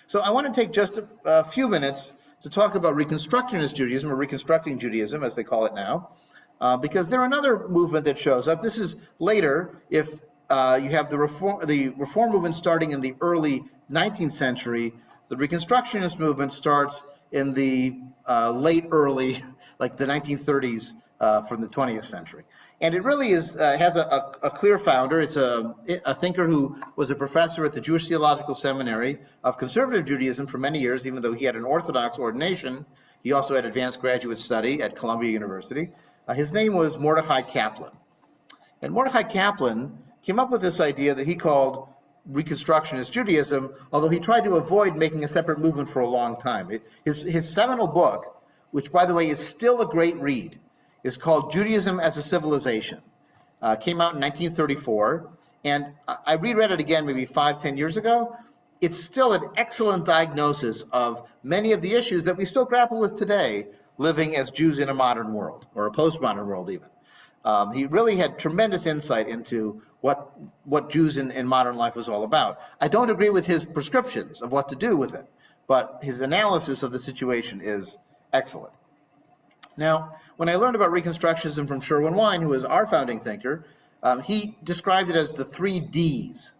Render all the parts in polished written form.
So I want to take just a few minutes to talk about Reconstructionist Judaism, or Reconstructing Judaism, as they call it now, because they're another movement that shows up. This is later, if you have the reform movement starting in the early 19th century. The Reconstructionist movement starts in the early, like the 1930s from the 20th century. And it really is has a clear founder. It's a thinker who was a professor at the Jewish Theological Seminary of Conservative Judaism for many years, even though he had an Orthodox ordination. He also had advanced graduate study at Columbia University. His name was Mordechai Kaplan. And Mordechai Kaplan came up with this idea that he called Reconstructionist Judaism, although he tried to avoid making a separate movement for a long time. His seminal book, which, by the way, is still a great read, is called Judaism as a Civilization. Came out in 1934, and I reread it again maybe 5-10 years ago. It's still an excellent diagnosis of many of the issues that we still grapple with today, living as Jews in a modern world, or a postmodern world even. He really had tremendous insight into what Jews in modern life was all about. I don't agree with his prescriptions of what to do with it, but his analysis of the situation is excellent. Now, when I learned about Reconstructionism from Sherwin Wine, who was our founding thinker, he described it as the 3 Ds.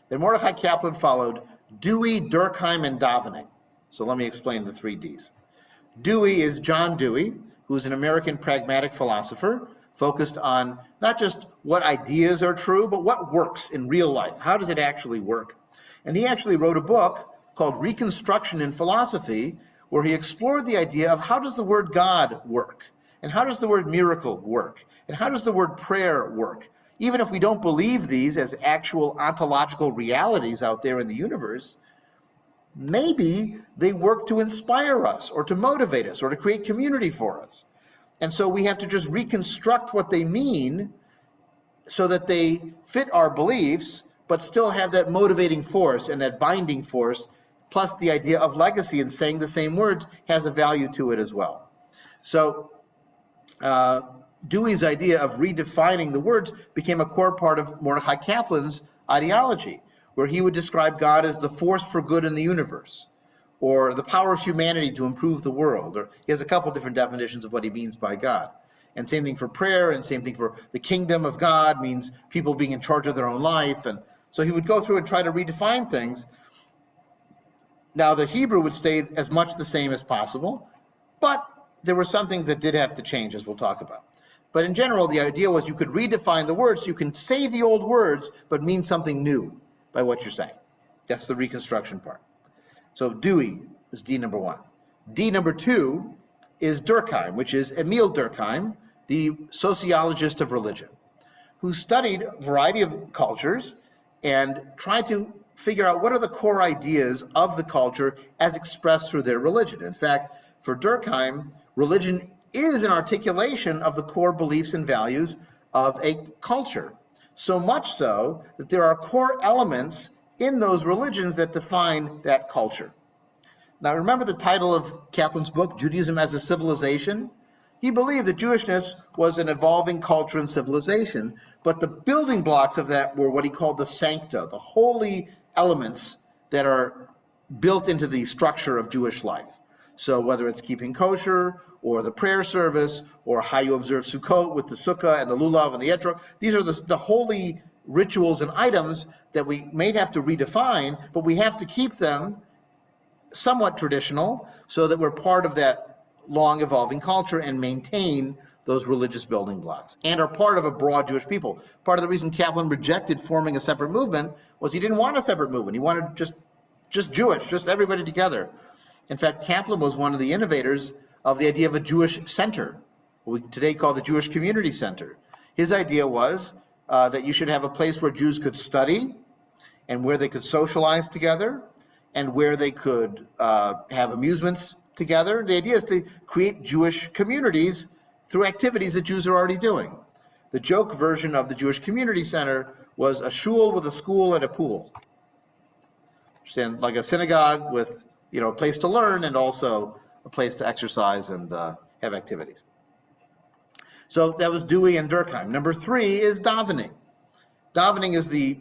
Then Mordechai Kaplan followed Dewey, Durkheim, and davening. So let me explain the 3 Ds. Dewey is John Dewey, who is an American pragmatic philosopher focused on not just what ideas are true, but what works in real life. How does it actually work? And he actually wrote a book called Reconstruction in Philosophy, where he explored the idea of how does the word God work? And how does the word miracle work? And how does the word prayer work? Even if we don't believe these as actual ontological realities out there in the universe, maybe they work to inspire us or to motivate us or to create community for us. And so we have to just reconstruct what they mean so that they fit our beliefs, but still have that motivating force and that binding force, plus the idea of legacy and saying the same words has a value to it as well. So Dewey's idea of redefining the words became a core part of Mordechai Kaplan's ideology, where he would describe God as the force for good in the universe, or the power of humanity to improve the world. Or he has a couple different definitions of what he means by God. And same thing for prayer, and same thing for the kingdom of God means people being in charge of their own life. And so he would go through and try to redefine things. Now, the Hebrew would stay as much the same as possible, but there were some things that did have to change, as we'll talk about. But in general, the idea was you could redefine the words. You can say the old words, but mean something new by what you're saying. That's the reconstruction part. So Dewey is D number 1. D number 2 is Durkheim, which is Emile Durkheim, the sociologist of religion, who studied a variety of cultures and tried to figure out what are the core ideas of the culture as expressed through their religion. In fact, for Durkheim, religion is an articulation of the core beliefs and values of a culture. So much so that there are core elements in those religions that define that culture. Now, remember the title of Kaplan's book, Judaism as a Civilization? He believed that Jewishness was an evolving culture and civilization, but the building blocks of that were what he called the sancta, the holy elements that are built into the structure of Jewish life. So whether it's keeping kosher, or the prayer service, or how you observe Sukkot with the sukkah and the lulav and the etrog, these are the holy rituals and items that we may have to redefine, but we have to keep them somewhat traditional so that we're part of that long evolving culture and maintain those religious building blocks and are part of a broad Jewish people. Part of the reason Kaplan rejected forming a separate movement was he didn't want a separate movement. He wanted just Jewish, just everybody together. In fact, Kaplan was one of the innovators of the idea of a Jewish center, what we today call the Jewish Community Center. His idea was that you should have a place where Jews could study and where they could socialize together and where they could have amusements together. The idea is to create Jewish communities through activities that Jews are already doing. The joke version of the Jewish Community Center was a shul with a school and a pool. Understand, like a synagogue with a place to learn and also a place to exercise and have activities. So that was Dewey and Durkheim. Number 3 is davening. Davening is the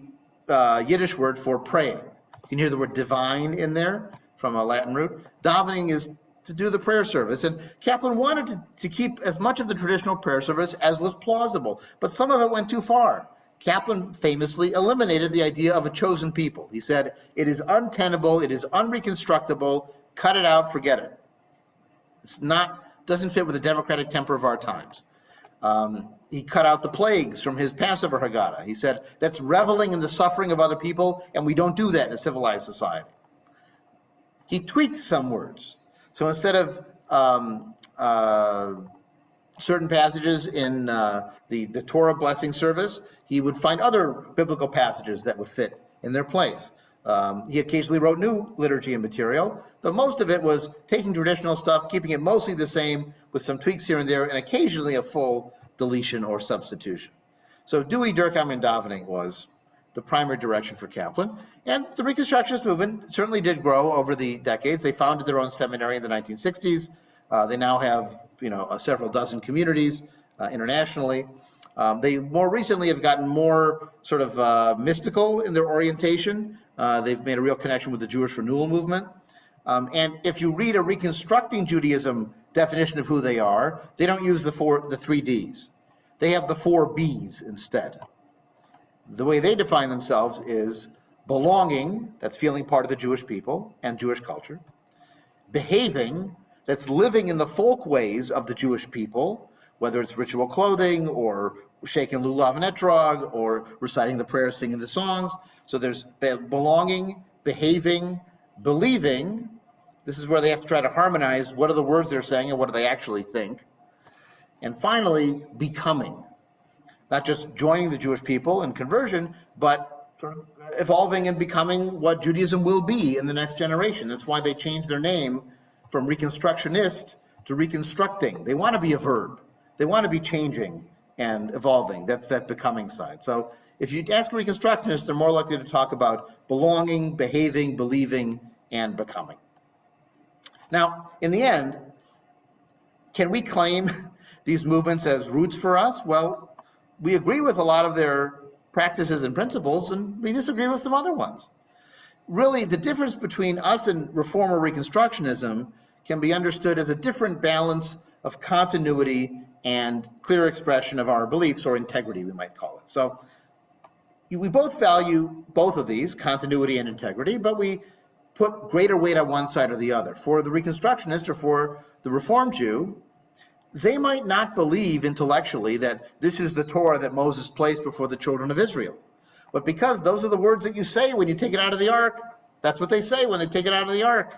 Yiddish word for praying. You can hear the word divine in there. from a Latin root. Davening is to do the prayer service. And Kaplan wanted to keep as much of the traditional prayer service as was plausible, but some of it went too far. Kaplan famously eliminated the idea of a chosen people. He said, it is untenable, it is unreconstructible, cut it out, forget it. Doesn't fit with the democratic temper of our times. He cut out the plagues from his Passover Haggadah. He said, that's reveling in the suffering of other people, and we don't do that in a civilized society. He tweaked some words. So instead of certain passages in the Torah blessing service, he would find other biblical passages that would fit in their place. He occasionally wrote new liturgy and material, but most of it was taking traditional stuff, keeping it mostly the same with some tweaks here and there, and occasionally a full deletion or substitution. So Dewey, Durkheim, and davening was the primary direction for Kaplan. And the Reconstructionist movement certainly did grow over the decades. They founded their own seminary in the 1960s. They now have, several dozen communities internationally. They more recently have gotten more sort of mystical in their orientation. They've made a real connection with the Jewish renewal movement. And if you read a Reconstructing Judaism definition of who they are, they don't use the 3 Ds. They have the 4 Bs instead. The way they define themselves is belonging, that's feeling part of the Jewish people and Jewish culture. Behaving, that's living in the folk ways of the Jewish people, whether it's ritual clothing or shaking lulav and etrog or reciting the prayers, singing the songs. So there's belonging, behaving, believing. This is where they have to try to harmonize what are the words they're saying and what do they actually think. And finally, becoming. Not just joining the Jewish people in conversion, but sort of evolving and becoming what Judaism will be in the next generation. That's why they changed their name from Reconstructionist to Reconstructing. They want to be a verb. They want to be changing and evolving. That's that becoming side. So if you ask Reconstructionists, they're more likely to talk about belonging, behaving, believing, and becoming. Now, in the end, can we claim these movements as roots for us? Well, we agree with a lot of their practices and principles, and we disagree with some other ones. Really, the difference between us and Reform or Reconstructionism can be understood as a different balance of continuity and clear expression of our beliefs, or integrity, we might call it. So we both value both of these, continuity and integrity, but we put greater weight on one side or the other. For the Reconstructionist or for the Reform Jew, they might not believe intellectually that this is the Torah that Moses placed before the children of Israel. But because those are the words that you say when you take it out of the ark, that's what they say when they take it out of the ark.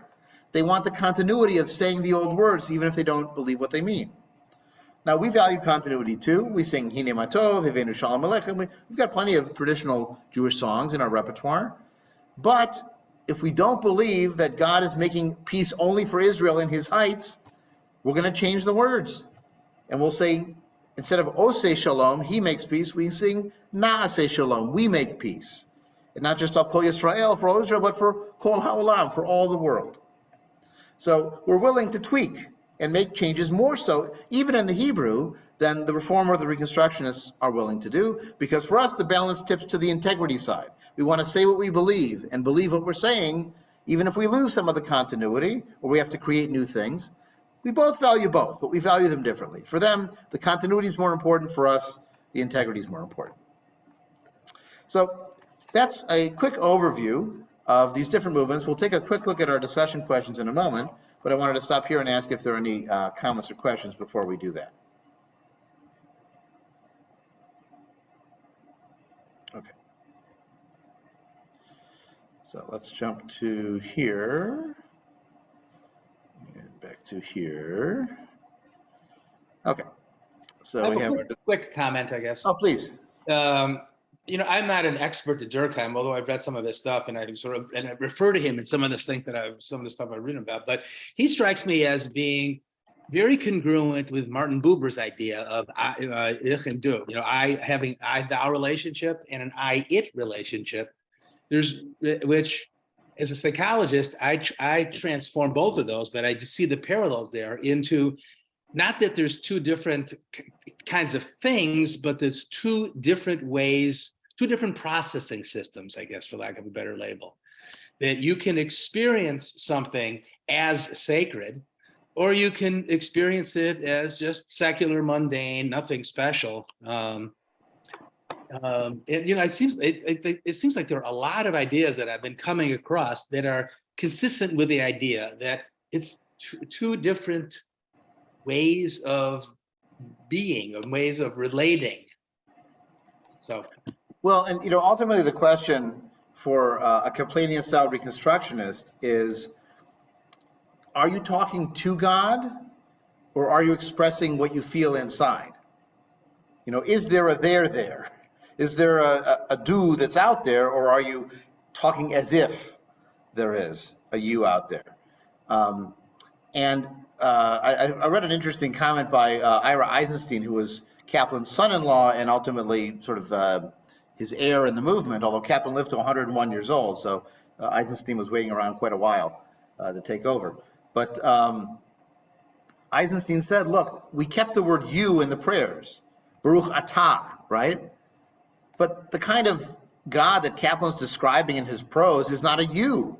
They want the continuity of saying the old words, even if they don't believe what they mean. Now, we value continuity too. We sing Hine Matov, Hivenu Shalom Aleichem. We've got plenty of traditional Jewish songs in our repertoire. But if we don't believe that God is making peace only for Israel in his heights, we're going to change the words. And we'll say, instead of Oseh Shalom, he makes peace, we sing Naaseh Shalom, we make peace. And not just Al Kol Yisrael, for all Israel, but for Kol HaOlam, for all the world. So we're willing to tweak and make changes more so, even in the Hebrew, than the Reformer or the Reconstructionists are willing to do, because for us, the balance tips to the integrity side. We want to say what we believe and believe what we're saying, even if we lose some of the continuity or we have to create new things. We both value both, but we value them differently. For them, the continuity is more important. For us, the integrity is more important. So that's a quick overview of these different movements. We'll take a quick look at our discussion questions in a moment, but I wanted to stop here and ask if there are any comments or questions before we do that. Okay. So let's jump to here. Back to here. Okay. So I have we have a quick comment, I guess. Oh, please. I'm not an expert to Durkheim, although I've read some of his stuff and I refer to him in some of the stuff I've written about. But he strikes me as being very congruent with Martin Buber's idea of ich and du. I having I-thou relationship and an I-it relationship. Which, as a psychologist, I transform both of those, but I just see the parallels there into not that there's two different kinds of things, but there's two different ways, two different processing systems, I guess, for lack of a better label. that you can experience something as sacred, or you can experience it as just secular, mundane, nothing special. It seems like there are a lot of ideas that I've been coming across that are consistent with the idea that it's two different ways of being, of ways of relating. So, well, and ultimately the question for a Kaplanian-style Reconstructionist is: are you talking to God, or are you expressing what you feel inside? Is there a there? Is there a do that's out there, or are you talking as if there is a you out there? I read an interesting comment by Ira Eisenstein, who was Kaplan's son-in-law and ultimately sort of his heir in the movement, although Kaplan lived to 101 years old, so Eisenstein was waiting around quite a while to take over. But Eisenstein said, look, we kept the word you in the prayers, Baruch Atah, right? But the kind of God that Kaplan's describing in his prose is not a you.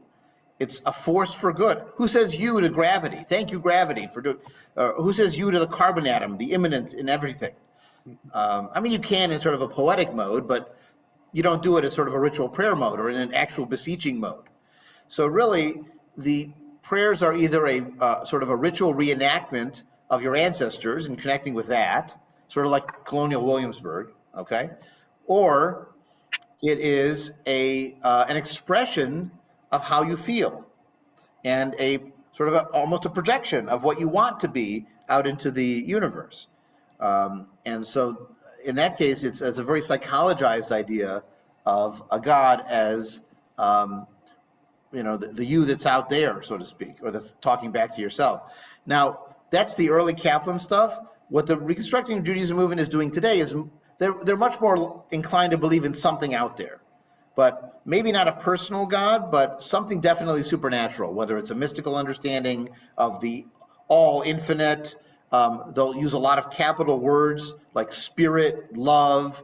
It's a force for good. Who says you to gravity? Thank you, gravity, for doing. Who says you to the carbon atom, the immanent in everything? You can in sort of a poetic mode, but you don't do it as sort of a ritual prayer mode or in an actual beseeching mode. So really, the prayers are either a sort of a ritual reenactment of your ancestors and connecting with that, sort of like colonial Williamsburg, okay? Or it is an expression of how you feel and a sort of almost a projection of what you want to be out into the universe. And so in that case, it's a very psychologized idea of a God as, the you that's out there, so to speak, or that's talking back to yourself. Now, that's the early Kaplan stuff. What the Reconstructing Judaism movement is doing today is they're much more inclined to believe in something out there, but maybe not a personal God, but something definitely supernatural, whether it's a mystical understanding of the all infinite. They'll use a lot of capital words like spirit, love,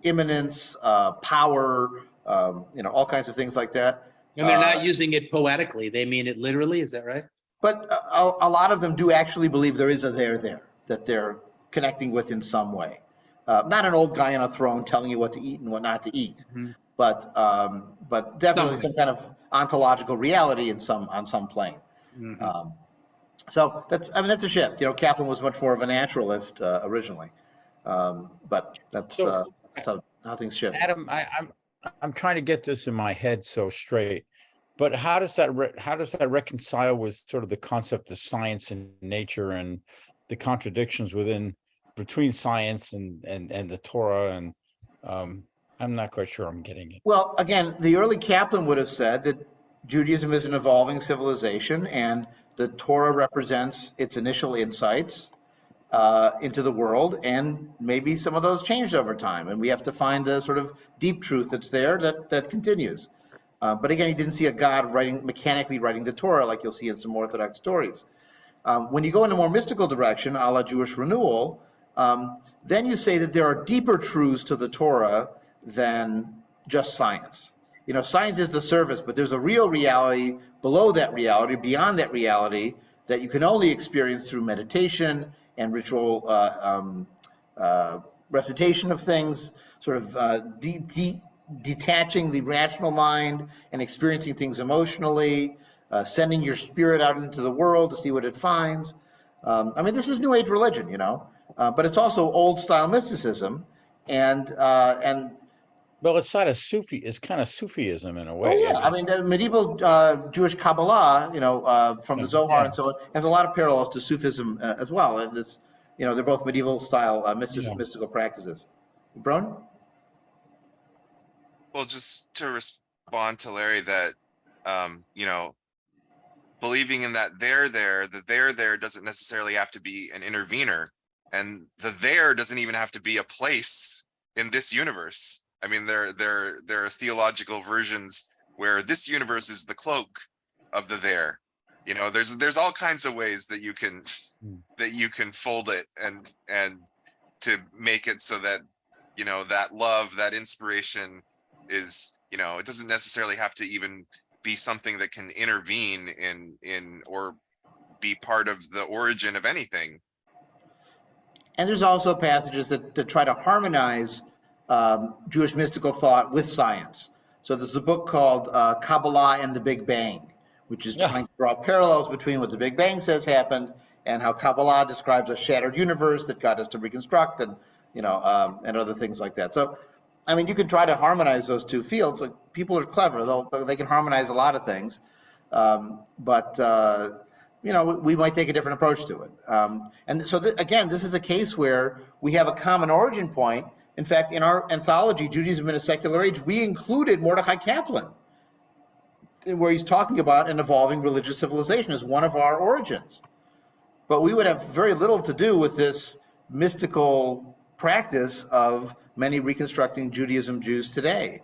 immanence, power, all kinds of things like that. and they're not using it poetically; they mean it literally. Is that right? But a lot of them do actually believe there is a there that they're connecting with in some way. Not an old guy on a throne telling you what to eat and what not to eat, but definitely some kind of ontological reality on some plane. So that's a shift. Kaplan was much more of a naturalist originally, but that's how things shift. Adam, I'm trying to get this in my head so straight, but how does that reconcile with sort of the concept of science and nature and the contradictions between science and the Torah? And I'm not quite sure I'm getting it. Well, again, the early Kaplan would have said that Judaism is an evolving civilization, and the Torah represents its initial insights into the world, and maybe some of those changed over time, and we have to find the sort of deep truth that's there that continues. But again, he didn't see a God mechanically writing the Torah like you'll see in some Orthodox stories. When you go in a more mystical direction, a la Jewish renewal, then you say that there are deeper truths to the Torah than just science. Science is the surface, but there's a real reality below that reality, beyond that reality, that you can only experience through meditation and ritual recitation of things, sort of detaching the rational mind and experiencing things emotionally, sending your spirit out into the world to see what it finds. This is New Age religion, but it's also old style mysticism, and well, it's not a Sufi. It's kind of Sufism in a way. Oh, yeah. The medieval Jewish Kabbalah, from the Zohar and so on, has a lot of parallels to Sufism as well. And this, they're both medieval style mystical practices. Bron? Well, just to respond to Larry, that believing in that the there doesn't necessarily have to be an intervener, and the there doesn't even have to be a place in this universe. There are theological versions where this universe is the cloak of the there. There's all kinds of ways that you can fold it and to make it so that that love, that inspiration is You know, it doesn't necessarily have to even be something that can intervene in or be part of the origin of anything. And there's also passages that try to harmonize Jewish mystical thought with science. So there's a book called Kabbalah and the Big Bang, which is trying to draw parallels between what the Big Bang says happened and how Kabbalah describes a shattered universe that God has to reconstruct, and and other things like that. So, I mean, you can try to harmonize those two fields. Like, people are clever; they can harmonize a lot of things, but we might take a different approach to it. And so, again, this is a case where we have a common origin point. In fact, in our anthology, Judaism in a Secular Age, we included Mordechai Kaplan, where he's talking about an evolving religious civilization as one of our origins. But we would have very little to do with this mystical practice of many reconstructing Judaism Jews today.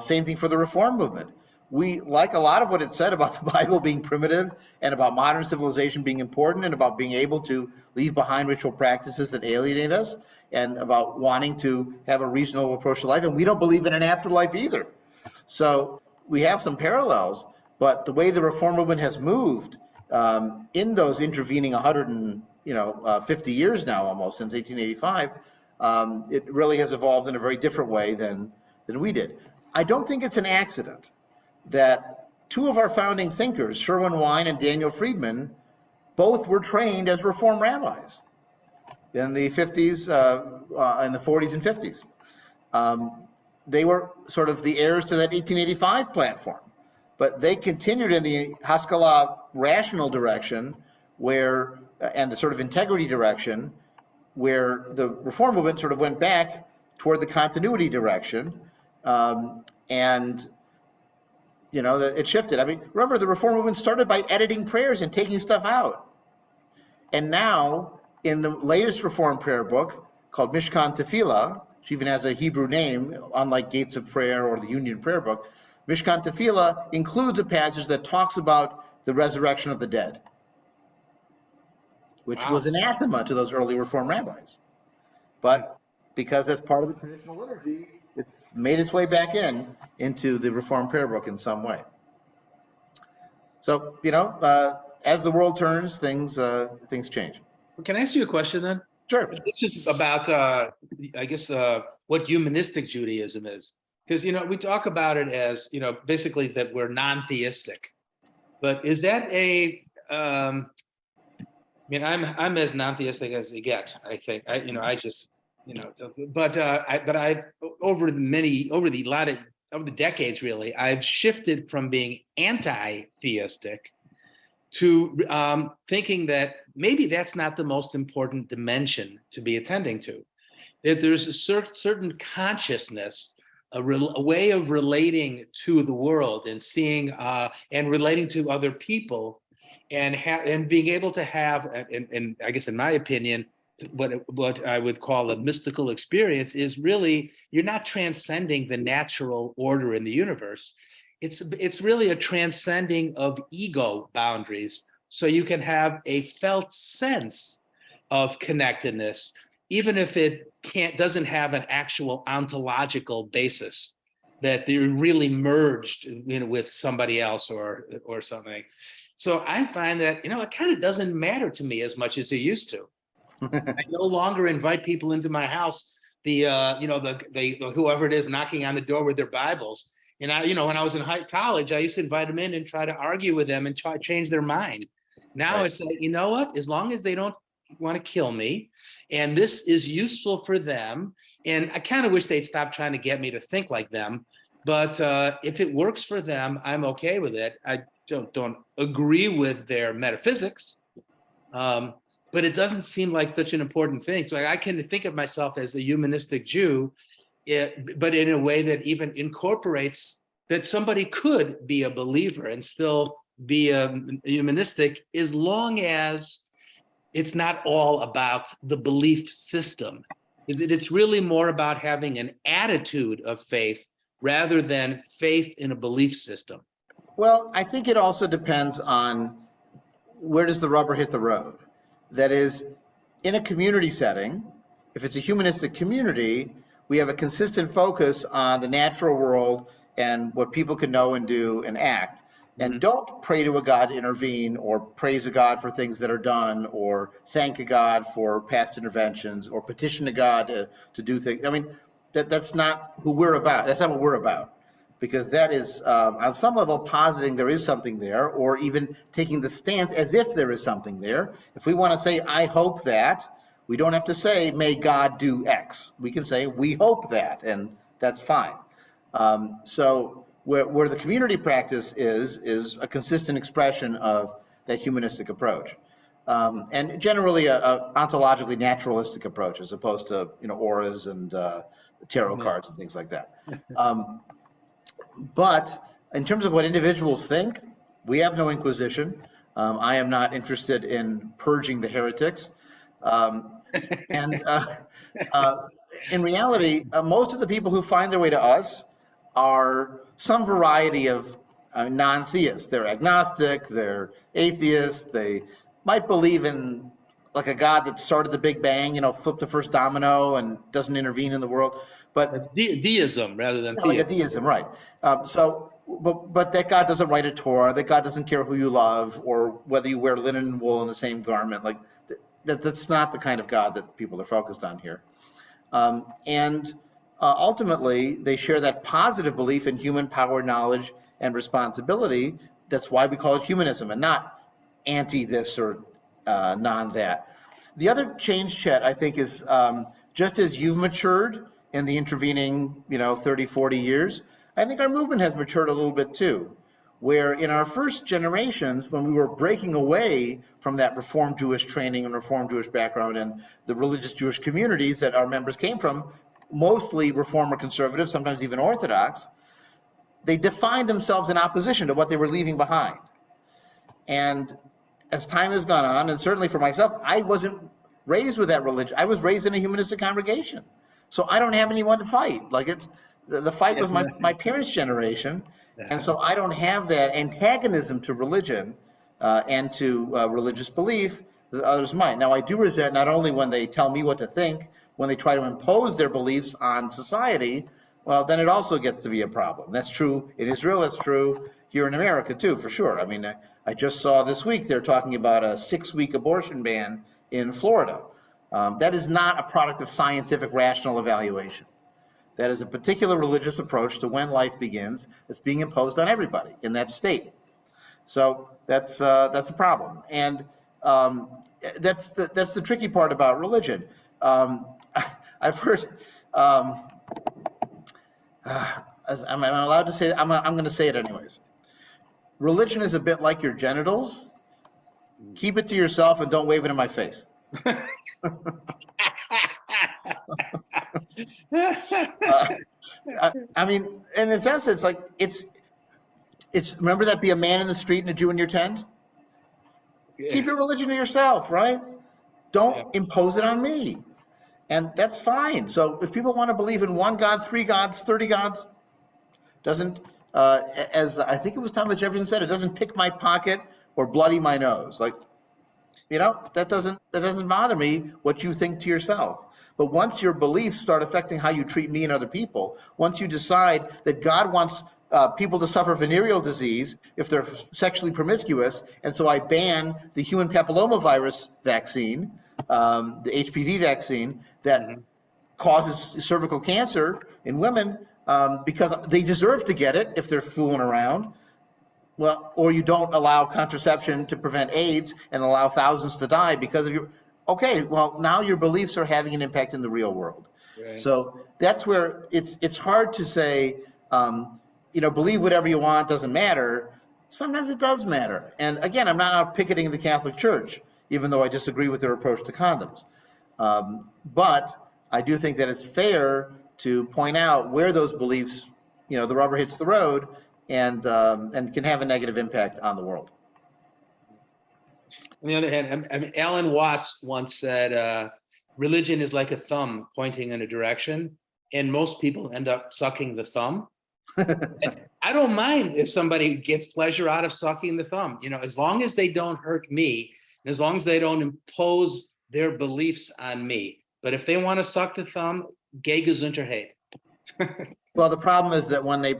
Same thing for the Reform movement. We like a lot of what it said about the Bible being primitive and about modern civilization being important and about being able to leave behind ritual practices that alienate us and about wanting to have a reasonable approach to life. And we don't believe in an afterlife either. So we have some parallels, but the way the Reform movement has moved in those intervening 150 years now, almost since 1885, it really has evolved in a very different way than we did. I don't think it's an accident that two of our founding thinkers, Sherwin Wine and Daniel Friedman, both were trained as Reform rabbis in the 50s, in the 40s and 50s. They were sort of the heirs to that 1885 platform, but they continued in the Haskala rational direction, and the sort of integrity direction, where the Reform movement sort of went back toward the continuity direction, and it shifted. I mean, remember, the Reform movement started by editing prayers and taking stuff out, and now in the latest Reform prayer book called Mishkan Tefillah, which even has a Hebrew name, unlike Gates of Prayer or the Union Prayer Book, Mishkan Tefillah includes a passage that talks about the resurrection of the dead, which was anathema to those early Reform rabbis. But because that's part of the traditional liturgy, it's made its way back into the Reform prayer book in some way. So, as the world turns, things change. Can I ask you a question then? Sure. This is about, what humanistic Judaism is. Because, we talk about it as, basically that we're non-theistic. But is that I'm as non-theistic as you get, I think. Over the decades, really, I've shifted from being anti-theistic to thinking that maybe that's not the most important dimension to be attending to. That there's a certain consciousness, a way of relating to the world and seeing and relating to other people, and being able to have, and I guess in my opinion, what I would call a mystical experience is really, you're not transcending the natural order in the universe. It's really a transcending of ego boundaries, so you can have a felt sense of connectedness, even if it doesn't have an actual ontological basis, that they're really merged with somebody else or something. So I find that it kind of doesn't matter to me as much as it used to. I no longer invite people into my house, whoever it is knocking on the door with their Bibles. And when I was in college, I used to invite them in and try to argue with them and try to change their mind. Now Right. It's like, you know what? As long as they don't want to kill me, and this is useful for them, and I kind of wish they'd stop trying to get me to think like them. But if it works for them, I'm okay with it. I don't agree with their metaphysics, but it doesn't seem like such an important thing. So I can think of myself as a humanistic Jew, but in a way that even incorporates that somebody could be a believer and still be a humanistic, as long as it's not all about the belief system. It's really more about having an attitude of faith rather than faith in a belief system. Well, I think it also depends on where does the rubber hit the road. That is, in a community setting, if it's a humanistic community, we have a consistent focus on the natural world and what people can know and do and act. And don't pray to a God to intervene, or praise a God for things that are done, or thank a God for past interventions, or petition a God to do things. I mean, that's not who we're about. That's not what we're about. Because that is, on some level, positing there is something there, or even taking the stance as if there is something there. If we want to say, I hope that, we don't have to say, may God do X. We can say, we hope that, and that's fine. So where the community practice is a consistent expression of that humanistic approach. And generally a ontologically naturalistic approach, as opposed to, auras and tarot cards and things like that. But in terms of what individuals think, we have no Inquisition. I am not interested in purging the heretics. And in reality, most of the people who find their way to us are some variety of non-theists. They're agnostic, they're atheists, they might believe in like a God that started the Big Bang, flipped the first domino and doesn't intervene in the world. But That's deism rather than like a theism. deism, right? But that God doesn't write a Torah, that God doesn't care who you love or whether you wear linen and wool in the same garment. Like that's not the kind of God that people are focused on here. And ultimately, they share that positive belief in human power, knowledge, and responsibility. That's why we call it humanism and not anti this or non that. The other change, Chet, I think is just as you've matured in the intervening, 30, 40 years, I think our movement has matured a little bit too, where in our first generations, when we were breaking away from that Reformed Jewish training and Reformed Jewish background and the religious Jewish communities that our members came from, mostly Reform or conservative, sometimes even Orthodox, they defined themselves in opposition to what they were leaving behind. And as time has gone on, and certainly for myself, I wasn't raised with that religion. I was raised in a humanistic congregation. So I don't have anyone to fight. Like the fight was my parents' generation. And so I don't have that antagonism to religion and to religious belief that others might. Now, I do resent not only when they tell me what to think, when they try to impose their beliefs on society, well, then it also gets to be a problem. That's true in Israel. That's true here in America, too, for sure. I mean, I just saw this week they're talking about a 6-week abortion ban in Florida. That is not a product of scientific, rational evaluation. That is a particular religious approach to when life begins that's being imposed on everybody in that state. So that's a problem. And that's the tricky part about religion. I've heard, I'm allowed to say it? I'm going to say it anyways. Religion is a bit like your genitals. Keep it to yourself and don't wave it in my face. I mean, in a sense, it's like it's. Remember that be a man in the street and a Jew in your tent. Yeah. Keep your religion to yourself, right? Don't impose it on me, and that's fine. So if people want to believe in one God, 3 gods, 30 gods, doesn't as I think it was Thomas Jefferson said, it doesn't pick my pocket or bloody my nose. Like, that doesn't bother me what you think to yourself. But once your beliefs start affecting how you treat me and other people, once you decide that God wants people to suffer venereal disease if they're sexually promiscuous, and so I ban the human papillomavirus vaccine, the HPV vaccine that causes cervical cancer in women because they deserve to get it if they're fooling around. Well, or you don't allow contraception to prevent AIDS and allow thousands to die because of your. Okay, well, now your beliefs are having an impact in the real world. Right. So that's where it's hard to say, believe whatever you want, doesn't matter. Sometimes it does matter. And again, I'm not out picketing the Catholic Church, even though I disagree with their approach to condoms. But I do think that it's fair to point out where those beliefs, the rubber hits the road and can have a negative impact on the world. On the other hand, I mean, Alan Watts once said, religion is like a thumb pointing in a direction, and most people end up sucking the thumb. I don't mind if somebody gets pleasure out of sucking the thumb, as long as they don't hurt me, and as long as they don't impose their beliefs on me. But if they want to suck the thumb, geh gesundheit. Well, the problem is that when they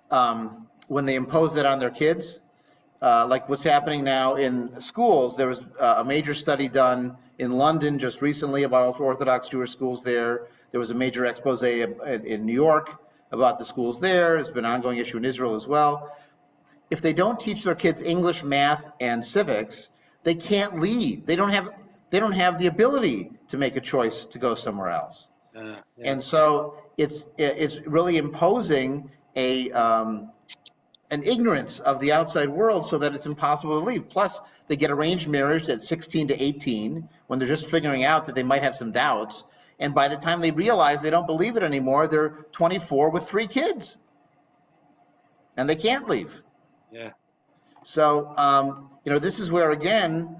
when they impose that on their kids. Like what's happening now in schools. There was a major study done in London just recently about Orthodox Jewish schools there. There was a major expose in New York about the schools there. It's been an ongoing issue in Israel as well. If they don't teach their kids English, math, and civics, they can't leave. They don't have the ability to make a choice to go somewhere else. Yeah. And so it's really imposing an ignorance of the outside world so that it's impossible to leave. Plus, they get arranged marriage at 16 to 18 when they're just figuring out that they might have some doubts. And by the time they realize they don't believe it anymore, they're 24 with 3 kids. And they can't leave. Yeah. So, this is where, again,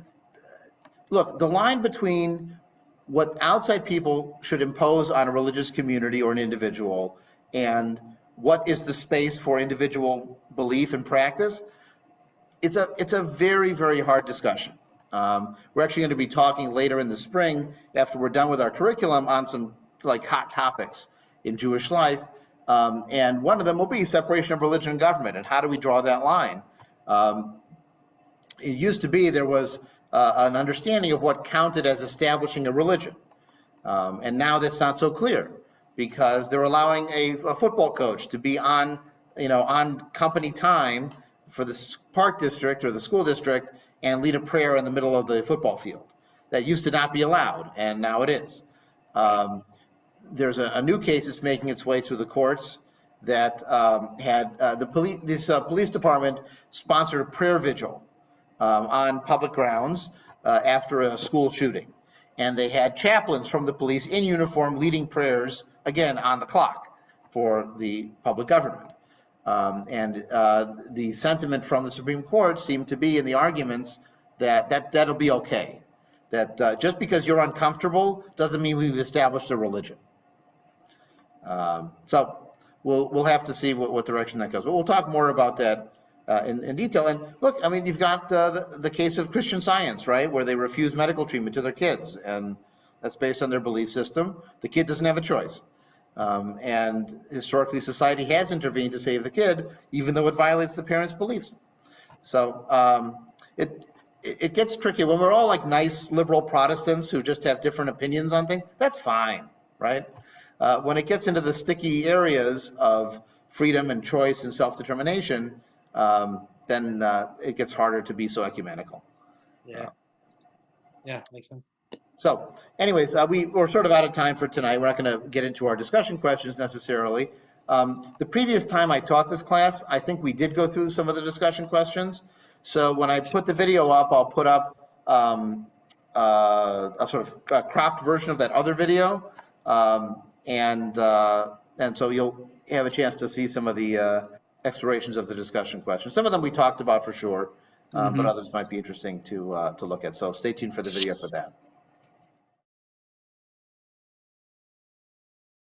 look, the line between what outside people should impose on a religious community or an individual and what is the space for individual belief and practice, it's a very, very hard discussion. We're actually going to be talking later in the spring, after we're done with our curriculum, on some like hot topics in Jewish life. And one of them will be separation of religion and government, and how do we draw that line? It used to be there was an understanding of what counted as establishing a religion. And now that's not so clear, because they're allowing a football coach to be on company time for the park district or the school district and lead a prayer in the middle of the football field. That used to not be allowed, and now it is. There's a new case that's making its way through the courts that had this police department sponsored a prayer vigil on public grounds after a school shooting. And they had chaplains from the police in uniform leading prayers, again, on the clock for the public government. And the sentiment from the Supreme Court seemed to be in the arguments that'll be okay. That just because you're uncomfortable doesn't mean we've established a religion. So we'll have to see what direction that goes. But we'll talk more about that in detail. And look, I mean, you've got the case of Christian Science, right, where they refuse medical treatment to their kids, and that's based on their belief system. The kid doesn't have a choice. And historically, society has intervened to save the kid, even though it violates the parents' beliefs. So it gets tricky. When we're all like nice liberal Protestants who just have different opinions on things, that's fine, right? When it gets into the sticky areas of freedom and choice and self-determination, then it gets harder to be so ecumenical. Yeah, makes sense. So anyways, we're sort of out of time for tonight. We're not going to get into our discussion questions necessarily. The previous time I taught this class, I think we did go through some of the discussion questions. So when I put the video up, I'll put up a sort of cropped version of that other video. And so you'll have a chance to see some of the explorations of the discussion questions. Some of them we talked about for sure, but others might be interesting to look at. So stay tuned for the video for that.